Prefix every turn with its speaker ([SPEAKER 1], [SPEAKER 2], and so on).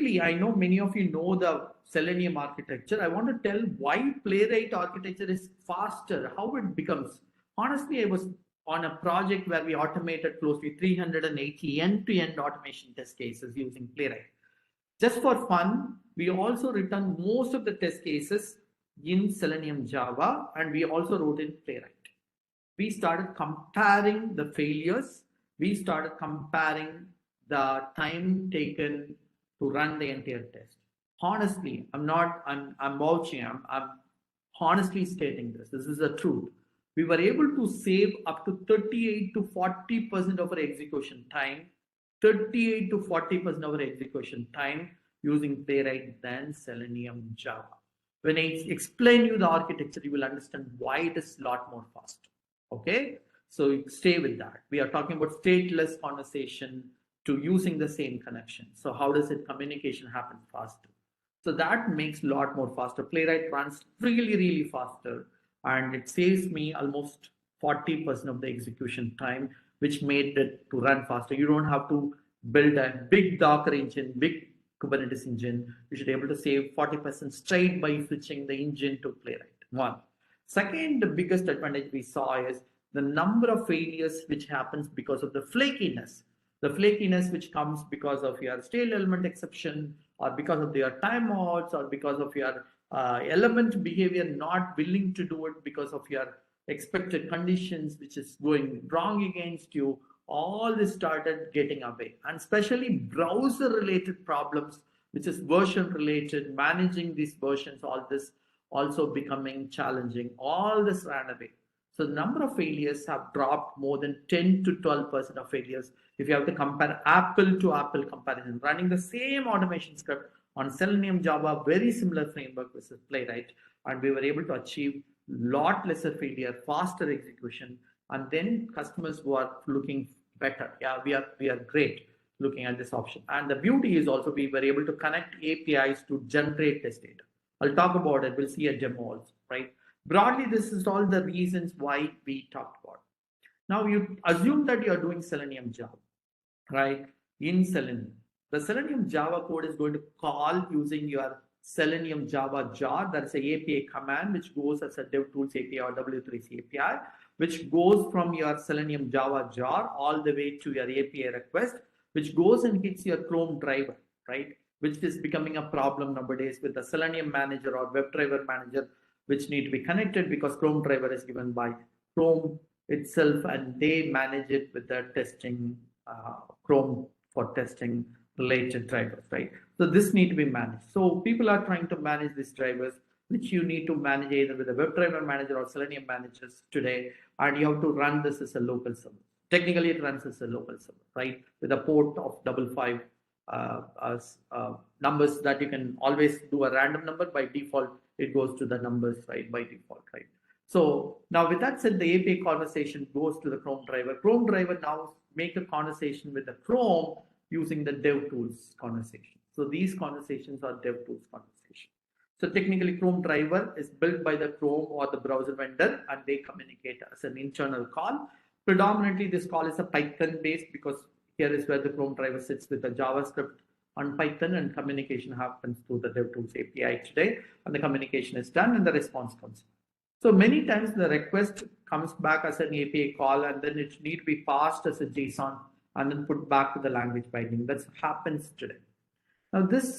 [SPEAKER 1] quickly, I know many of you know the Selenium architecture. I want to tell why Playwright architecture is faster, how it becomes. Honestly, I was on a project where we automated close to 380 end-to-end automation test cases using Playwright. Just for fun, we also written most of the test cases in Selenium Java, and we also wrote in Playwright. We started comparing the failures. We started comparing the time taken to run the entire test. Honestly, I'm vouching, I'm honestly stating this. This is the truth. We were able to save up to 38 to 40% of our execution time, 38 to 40% of our execution time using Playwright than Selenium Java. When I explain you the architecture, you will understand why it is a lot more fast. Okay, so stay with that. We are talking about stateless conversation to using the same connection. So how does it communication happen faster? So that makes a lot more faster. Playwright runs really faster, and it saves me almost 40% of the execution time, which made it to run faster. You don't have to build a big Docker engine, big Kubernetes engine. You should be able to save 40% straight by switching the engine to Playwright. One. Second, the biggest advantage we saw is the number of failures which happens because of the flakiness. The flakiness which comes because of your stale element exception, or because of your timeouts, or because of your element behavior not willing to do it because of your expected conditions which is going wrong against you. All this started getting away, and especially browser related problems, which is version related, managing these versions, all this also becoming challenging. All this ran away. So the number of failures have dropped more than 10 to 12% of failures. If you have to compare apple to apple comparison, running the same automation script on Selenium Java, very similar framework versus Playwright, and we were able to achieve lot lesser failure, faster execution, and then customers who are looking better. Yeah, we are great looking at this option. And the beauty is also we were able to connect APIs to generate test data. I'll talk about it. We'll see a demo also, right? Broadly, this is all the reasons why we talked about. Now, you assume that you're doing Selenium Java, right? In Selenium. The Selenium Java code is going to call using your Selenium Java jar. That's a API command which goes as a DevTools API or W3C API, which goes from your Selenium Java jar all the way to your API request, which goes and hits your Chrome driver, right? Which is becoming a problem nowadays with the Selenium manager or WebDriver manager, which need to be connected because Chrome driver is given by Chrome itself, and they manage it with the testing, Chrome for testing related drivers, right? So this need to be managed. So people are trying to manage these drivers, which you need to manage either with a WebDriver manager or Selenium managers today, and you have to run this as a local server. Technically, it runs as a local server, right? With a port of 55 numbers that you can always do a random number. By default, it goes to the numbers, right? By default, right? So now with that said, the API conversation goes to the Chrome driver. Chrome driver now make a conversation with the Chrome using the DevTools conversation. So these conversations are DevTools conversations. So technically, Chrome driver is built by the Chrome or the browser vendor, and they communicate as an internal call. Predominantly, this call is a Python based, because here is where the Chrome driver sits with the JavaScript on Python, and communication happens through the DevTools API today, and the communication is done and the response comes. So many times the request comes back as an API call, and then it need to be passed as a JSON and then put back to the language binding. That happens today. Now this